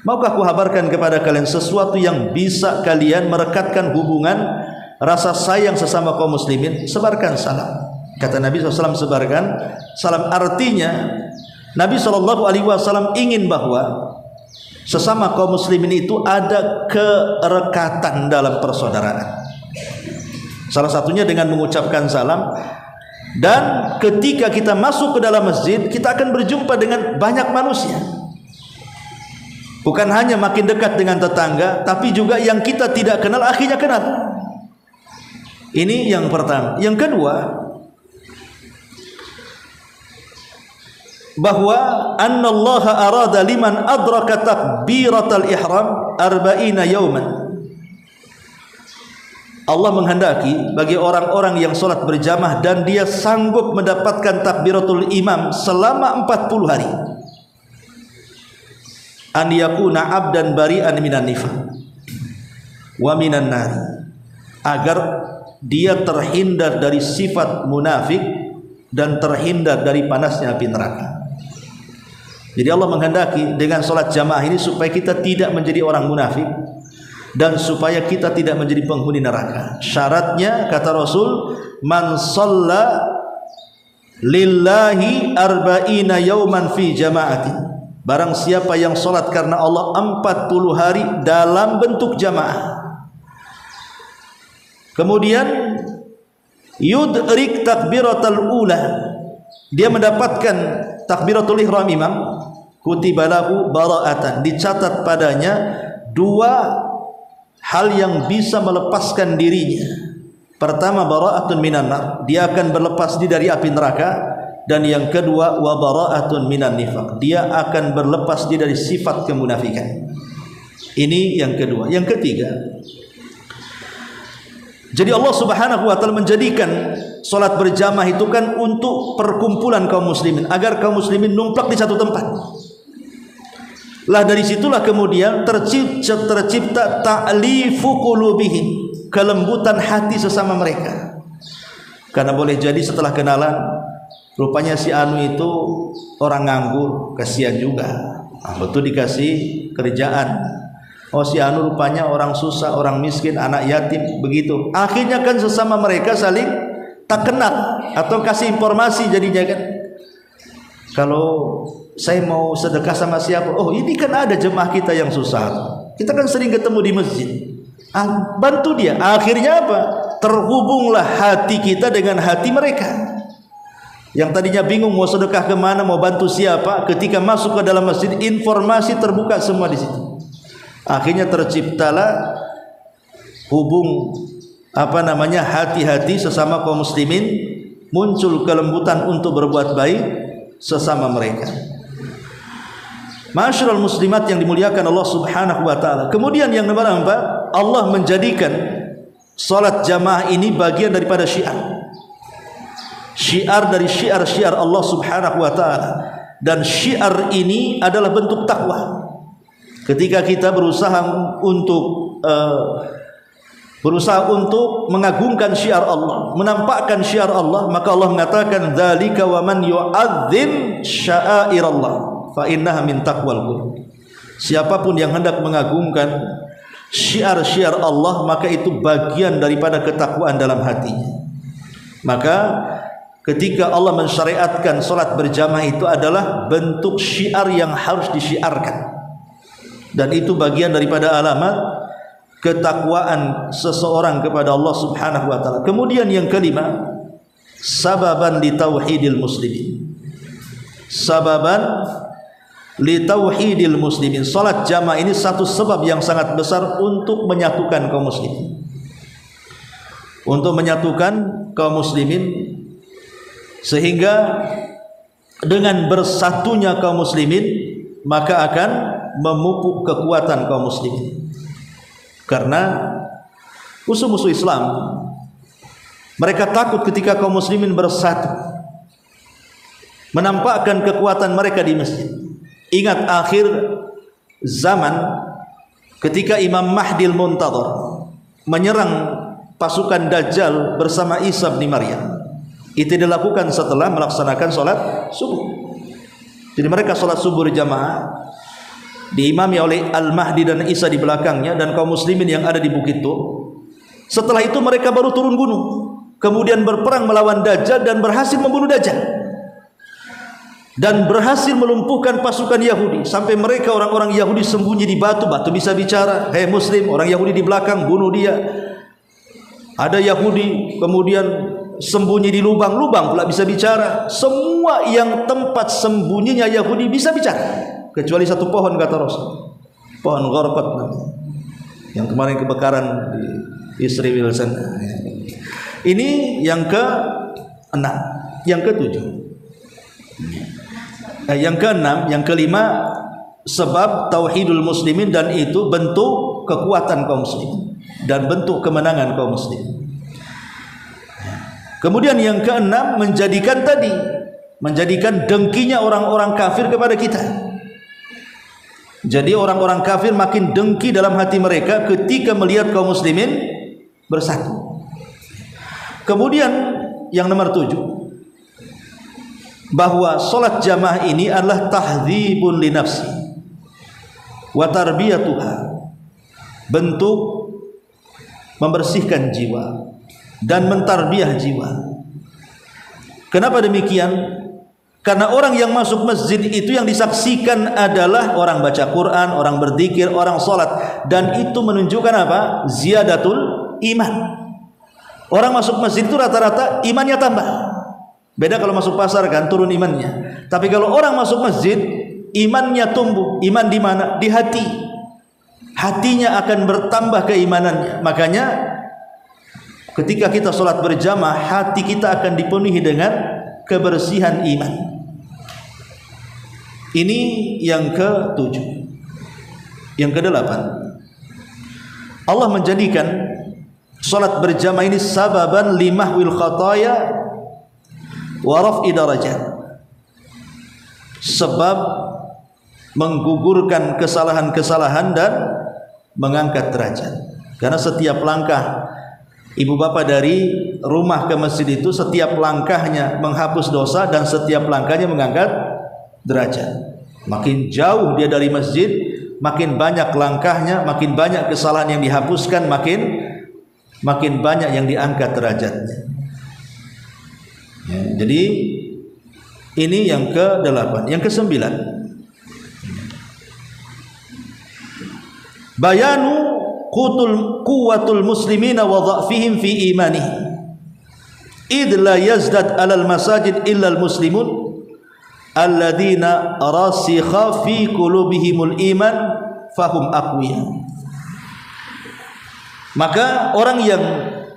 maukah aku kabarkan kepada kalian sesuatu yang bisa kalian merekatkan hubungan rasa sayang sesama kaum muslimin? Sebarkan salam. Kata Nabi SAW, sebarkan salam. Artinya Nabi SAW ingin bahwa sesama kaum muslimin itu ada kerekatan dalam persaudaraan. Salah satunya dengan mengucapkan salam. Dan ketika kita masuk ke dalam masjid, kita akan berjumpa dengan banyak manusia. Bukan hanya makin dekat dengan tetangga, tapi juga yang kita tidak kenal akhirnya kenal. Ini yang pertama. Yang kedua, bahwa annallaha arada liman adraka takbiratal ihram 40 yauman. Allah menghendaki bagi orang-orang yang salat berjamaah dan dia sanggup mendapatkan takbiratul imam selama 40 hari, an yakuna abdan bari'an minan nifaq wa minan nar, agar dia terhindar dari sifat munafik dan terhindar dari panasnya api neraka. Jadi Allah menghendaki dengan salat jamaah ini supaya kita tidak menjadi orang munafik dan supaya kita tidak menjadi penghuni neraka. Syaratnya kata Rasul, man shalla lillahi arba'ina yauman fi jama'atin. Barang siapa yang salat karena Allah 40 hari dalam bentuk jamaah. Kemudian yudrik takbiratul ula, dia mendapatkan takbiratul ihram imam, kutiba lahu bara'atan, dicatat padanya dua hal yang bisa melepaskan dirinya. Pertama, bara'atun minan nar, dia akan berlepas diri dari api neraka. Dan yang kedua, wa bara'atun minan nifaq, dia akan berlepas diri dari sifat kemunafikan. Ini yang kedua. Yang ketiga, jadi Allah Subhanahu wa taala menjadikan salat berjamaah itu kan untuk perkumpulan kaum muslimin, agar kaum muslimin numplak di satu tempat. Lah dari situlah kemudian tercipta ta'lifu qulubihim, kelembutan hati sesama mereka. Karena boleh jadi setelah kenalan, rupanya si anu itu orang nganggur, kasihan juga. Betul dikasih kerjaan. Oh si anu rupanya orang susah, orang miskin, anak yatim, begitu. Akhirnya kan sesama mereka saling tak kenal atau kasih informasi jadinya kan. Kalau saya mau sedekah sama siapa, oh ini kan ada jemaah kita yang susah, kita kan sering ketemu di masjid, bantu dia. Akhirnya apa? Terhubunglah hati kita dengan hati mereka. Yang tadinya bingung mau sedekah kemana, mau bantu siapa, ketika masuk ke dalam masjid, informasi terbuka semua di situ. Akhirnya terciptalah hati-hati sesama kaum muslimin, muncul kelembutan untuk berbuat baik sesama mereka. Ma'asyiral muslimat yang dimuliakan Allah Subhanahu wa taala. Kemudian yang nomor 4, Allah menjadikan salat jamaah ini bagian daripada syiar. Syiar dari syiar-syiar Allah Subhanahu wa taala. Dan syiar ini adalah bentuk takwa. Ketika kita berusaha untuk mengagungkan syiar Allah, menampakkan syiar Allah, maka Allah mengatakan dzalika wa man yu'azzim sya'airallah fa innaha min taqwal qulub. Siapapun yang hendak mengagungkan syiar-syiar Allah, maka itu bagian daripada ketakwaan dalam hatinya. Maka ketika Allah mensyariatkan salat berjamaah, itu adalah bentuk syiar yang harus disyiarkan. Dan itu bagian daripada alamat ketakwaan seseorang kepada Allah Subhanahu wa taala. Kemudian yang kelima, sababan li tauhidil muslimin. Sababan li tauhidil muslimin. Salat jamaah ini satu sebab yang sangat besar untuk menyatukan kaum muslimin. Untuk menyatukan kaum muslimin, sehingga dengan bersatunya kaum muslimin maka akan memupuk kekuatan kaum muslimin. Karena musuh-musuh Islam, mereka takut ketika kaum muslimin bersatu, menampakkan kekuatan mereka di masjid. Ingat akhir zaman ketika Imam Mahdi al-Muntadhar menyerang pasukan Dajjal bersama Isa bin Maryam. Itu dilakukan setelah melaksanakan sholat subuh. Jadi mereka sholat subuh berjamaah, diimami oleh Al-Mahdi dan Isa di belakangnya, dan kaum muslimin yang ada di Bukit Tur. Setelah itu mereka baru turun gunung, kemudian berperang melawan Dajjal dan berhasil membunuh Dajjal, dan berhasil melumpuhkan pasukan Yahudi, sampai mereka orang-orang Yahudi sembunyi di batu. Batu bisa bicara, hei muslim, orang Yahudi di belakang, bunuh dia. Ada Yahudi kemudian sembunyi di lubang-lubang pula bisa bicara. Semua yang tempat sembunyinya Yahudi bisa bicara, kecuali satu pohon, kata Rasul, pohon Gharqad yang kemarin kebakaran di Sri Wilson. Ini yang ke-6. Yang ke-7, yang ke-6, yang kelima, sebab tauhidul muslimin, dan itu bentuk kekuatan kaum muslimin dan bentuk kemenangan kaum muslimin. Kemudian yang ke-6, menjadikan dengkinya orang-orang kafir kepada kita. Jadi orang-orang kafir makin dengki dalam hati mereka ketika melihat kaum muslimin bersatu. Kemudian yang nomor 7, bahwa salat jamaah ini adalah tahdzibun li nafsi wa tarbiyatuha, bentuk membersihkan jiwa dan mentarbiah jiwa. Kenapa demikian? Karena orang yang masuk masjid itu yang disaksikan adalah orang baca Quran, orang berzikir, orang sholat, dan itu menunjukkan apa? Ziyadatul iman. Orang masuk masjid itu rata-rata imannya tambah. Beda kalau masuk pasar kan, turun imannya. Tapi kalau orang masuk masjid, imannya tumbuh. Iman di mana? Di hati. Hatinya akan bertambah keimanannya. Makanya ketika kita sholat berjamaah, hati kita akan dipenuhi dengan kebersihan iman. Ini yang ke-7. Yang ke-8, Allah menjadikan sholat berjamaah ini sababan limahwil khataya wa raf'i darajat, sebab menggugurkan kesalahan-kesalahan dan mengangkat derajat. Karena setiap langkah ibu bapak dari rumah ke masjid itu, setiap langkahnya menghapus dosa dan setiap langkahnya mengangkat derajat. Makin jauh dia dari masjid, makin banyak langkahnya, makin banyak kesalahan yang dihapuskan, makin banyak yang diangkat derajatnya. Ya, jadi ini yang ke-8. Yang ke-9, bayanu quwwatul muslimina wa dha'fihim fi imanihim id la yazdad alal masajid illa al muslimun alladzina rasikha fi qulubihimul iman fahum aqwiya. Maka orang yang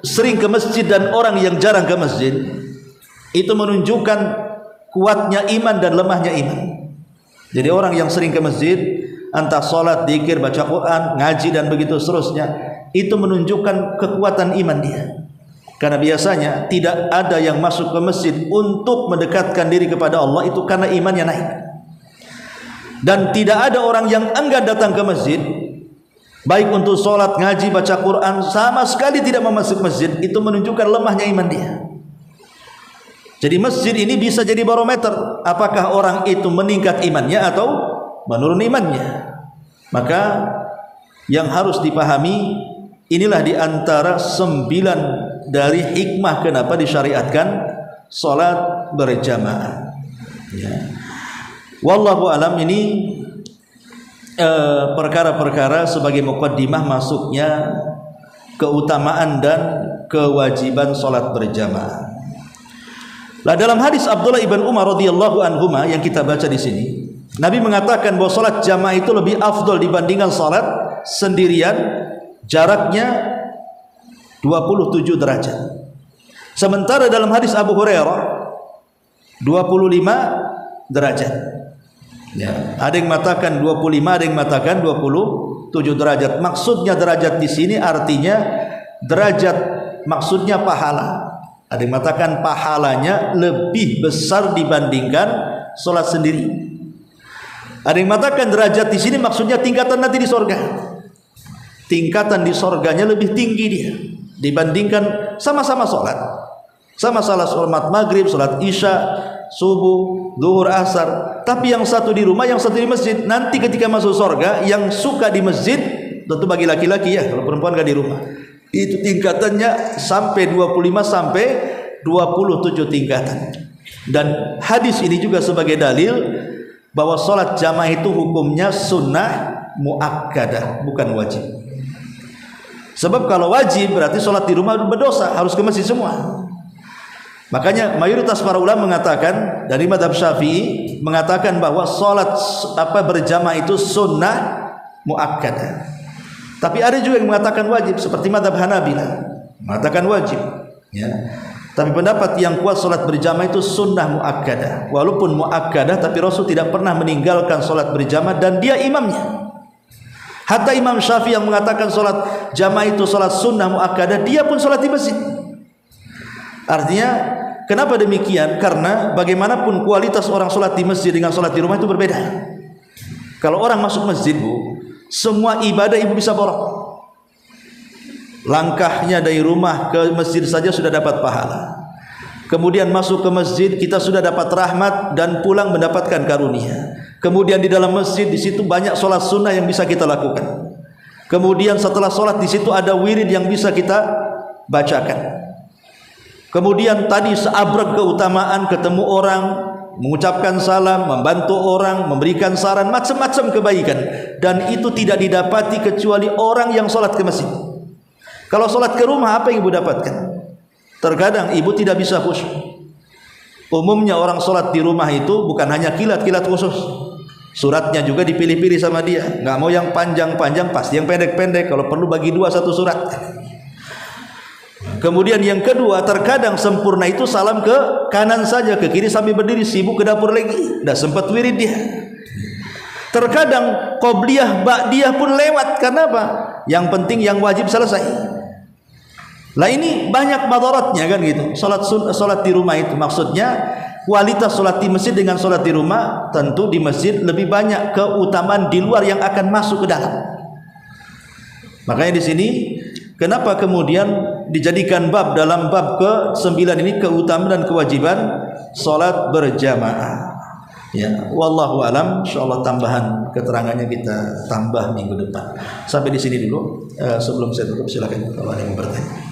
sering ke masjid dan orang yang jarang ke masjid itu menunjukkan kuatnya iman dan lemahnya iman. Jadi orang yang sering ke masjid, entah sholat, dzikir, baca Quran, ngaji dan begitu seterusnya, itu menunjukkan kekuatan iman dia. Karena biasanya tidak ada yang masuk ke masjid untuk mendekatkan diri kepada Allah itu karena imannya naik. Dan tidak ada orang yang enggan datang ke masjid, baik untuk sholat, ngaji, baca Quran, sama sekali tidak memasuk masjid, itu menunjukkan lemahnya iman dia. Jadi masjid ini bisa jadi barometer apakah orang itu meningkat imannya atau menurun imannya. Maka yang harus dipahami, inilah diantara 9 dari hikmah kenapa disyariatkan salat berjamaah. Ya. Wallahu alam, ini perkara-perkara sebagai muqaddimah masuknya keutamaan dan kewajiban salat berjamaah. Lah dalam hadis Abdullah ibn Umar radhiyallahu anhuma yang kita baca di sini, Nabi mengatakan bahwa salat jamaah itu lebih afdal dibandingkan salat sendirian, jaraknya 27 derajat. Sementara dalam hadis Abu Hurairah 25 derajat. Ya, ada yang mengatakan 25, ada yang mengatakan 27 derajat. Maksudnya derajat di sini artinya derajat, maksudnya pahala. Ada yang mengatakan pahalanya lebih besar dibandingkan sholat sendiri. Ada yang mengatakan derajat di sini maksudnya tingkatan nanti di sorga. Tingkatan di sorganya lebih tinggi dia dibandingkan sama-sama sholat. Sama-sama sholat maghrib, sholat isya, subuh, zuhur, asar. Tapi yang satu di rumah, yang satu di masjid. Nanti ketika masuk sorga, yang suka di masjid tentu bagi laki-laki ya, kalau perempuan gak di rumah. Itu tingkatannya sampai 25 sampai 27 tingkatan. Dan hadis ini juga sebagai dalil bahwa sholat jamaah itu hukumnya sunnah muakkadah, bukan wajib. Sebab kalau wajib berarti sholat di rumah berdosa, harus ke masjid semua. Makanya mayoritas para ulama mengatakan, dari mazhab Syafi'i mengatakan bahwa sholat berjamaah itu sunnah muakkadah. Tapi ada juga yang mengatakan wajib, seperti mazhab Hanabilah mengatakan wajib. Ya. Tapi pendapat yang kuat sholat berjamaah itu sunnah muakkadah. Walaupun muakkadah, tapi Rasul tidak pernah meninggalkan sholat berjamaah dan dia imamnya. Hatta Imam Syafi'i yang mengatakan sholat jamaah itu sholat sunnah muakkadah, dia pun sholat di masjid. Artinya kenapa demikian? Karena bagaimanapun kualitas orang sholat di masjid dengan sholat di rumah itu berbeda. Kalau orang masuk masjid, Bu, semua ibadah ibu bisa borong. Langkahnya dari rumah ke masjid saja sudah dapat pahala. Kemudian masuk ke masjid kita sudah dapat rahmat dan pulang mendapatkan karunia. Kemudian di dalam masjid di situ banyak sholat sunnah yang bisa kita lakukan. Kemudian setelah sholat di situ ada wirid yang bisa kita bacakan. Kemudian tadi seabrek keutamaan, ketemu orang, mengucapkan salam, membantu orang, memberikan saran, macam-macam kebaikan. Dan itu tidak didapati kecuali orang yang sholat ke masjid. Kalau sholat ke rumah, apa yang ibu dapatkan? Terkadang ibu tidak bisa khusyuk. Umumnya orang sholat di rumah itu bukan hanya kilat-kilat khusus, suratnya juga dipilih-pilih sama dia. Nggak mau yang panjang-panjang, pasti yang pendek-pendek. Kalau perlu bagi dua satu surat. Kemudian yang kedua, terkadang sempurna itu salam ke kanan saja, ke kiri sambil berdiri, sibuk ke dapur lagi, dah sempat wirid dia. Terkadang qobliyah ba'diyah pun lewat. Karena apa? Yang penting yang wajib selesai. Lah ini banyak madaratnya kan gitu. Salat di rumah itu maksudnya kualitas salat di masjid dengan salat di rumah, tentu di masjid lebih banyak keutamaan di luar yang akan masuk ke dalam. Makanya di sini kenapa kemudian dijadikan bab dalam bab ke-9 ini keutamaan dan kewajiban salat berjamaah. Ya, wallahu alam. Insyaallah tambahan keterangannya kita tambah minggu depan. Sampai di sini dulu. Sebelum saya tutup silakan kalau ada yang bertanya.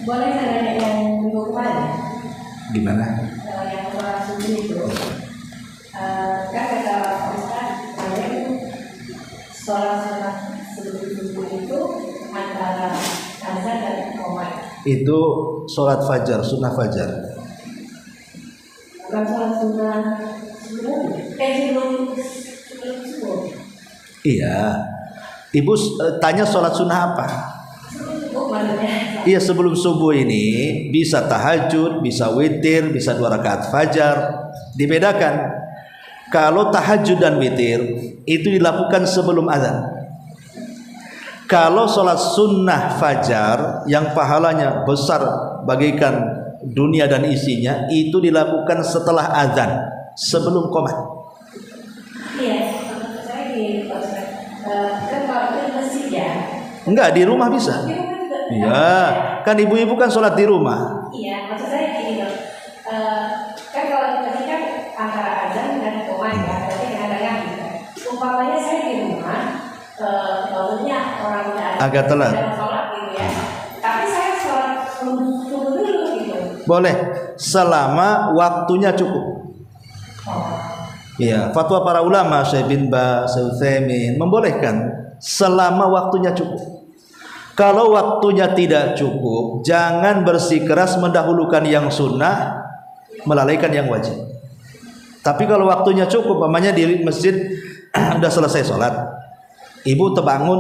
Boleh saya nanya yang minggu kemarin?
Gimana?
Yang sholat subuh itu, kan kata Ustaz, saya itu sholat sebelum subuh itu antara azan dan qomat.
Itu sholat fajar, sunnah fajar.
Bukan sholat sunnah sebelum subuh.
Iya. Ibu tanya sholat sunnah apa? Iya, sebelum subuh ini bisa tahajud, bisa witir, bisa 2 rakaat fajar. Dibedakan. Kalau tahajud dan witir itu dilakukan sebelum azan. Kalau sholat sunnah fajar yang pahalanya besar bagaikan dunia dan isinya, itu dilakukan setelah azan, sebelum qomat.
Iya, saya di kalau di masjid ya.
Enggak, di rumah bisa. Iya, kan ibu-ibu kan sholat di rumah.
Iya, maksud saya gini loh. Kan kalau tadi kan antara azan dan qomat ya, berarti kadang-kadang gitu. Umpamanya saya di rumah, bangunnya orang udah
agak telat.
Sholat gitu ya. Tapi saya sholat dulu gitu.
Boleh, selama waktunya cukup. Iya, fatwa para ulama Syekh bin Baz, Syekh Utsaimin membolehkan selama waktunya cukup. Kalau waktunya tidak cukup, jangan bersikeras mendahulukan yang sunnah, melalaikan yang wajib. Tapi kalau waktunya cukup, umpamanya di masjid sudah selesai sholat, ibu terbangun,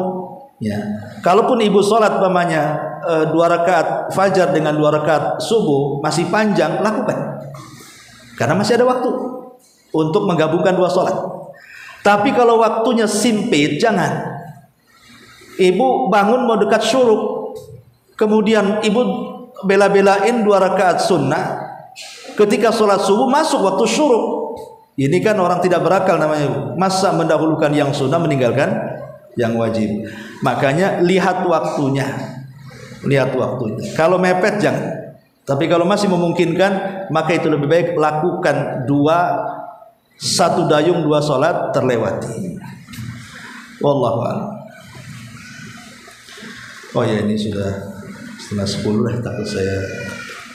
ya. Kalaupun ibu sholat umpamanya 2 rakaat fajar dengan 2 rakaat subuh masih panjang, lakukan, karena masih ada waktu untuk menggabungkan 2 sholat. Tapi kalau waktunya sempit, jangan. Ibu bangun mau dekat syuruk, kemudian ibu bela-belain 2 rakaat sunnah, ketika sholat subuh masuk waktu syuruk. Ini kan orang tidak berakal namanya. Masa mendahulukan yang sunnah meninggalkan yang wajib. Makanya lihat waktunya. Lihat waktunya. Kalau mepet jangan. Tapi kalau masih memungkinkan, maka itu lebih baik lakukan 1 dayung 2 sholat terlewati. Wallahu a'lam. Oh ya, ini sudah setengah 10 lah, takut saya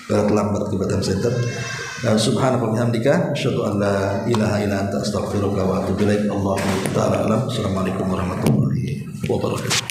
terlambat ke Batam Center. Subhanaka wa bihamdika asyhadu an la ilaha illa anta astaghfiruka wa atubu ilaik. Allahu ta'ala alam. Assalamualaikum warahmatullahi wabarakatuh.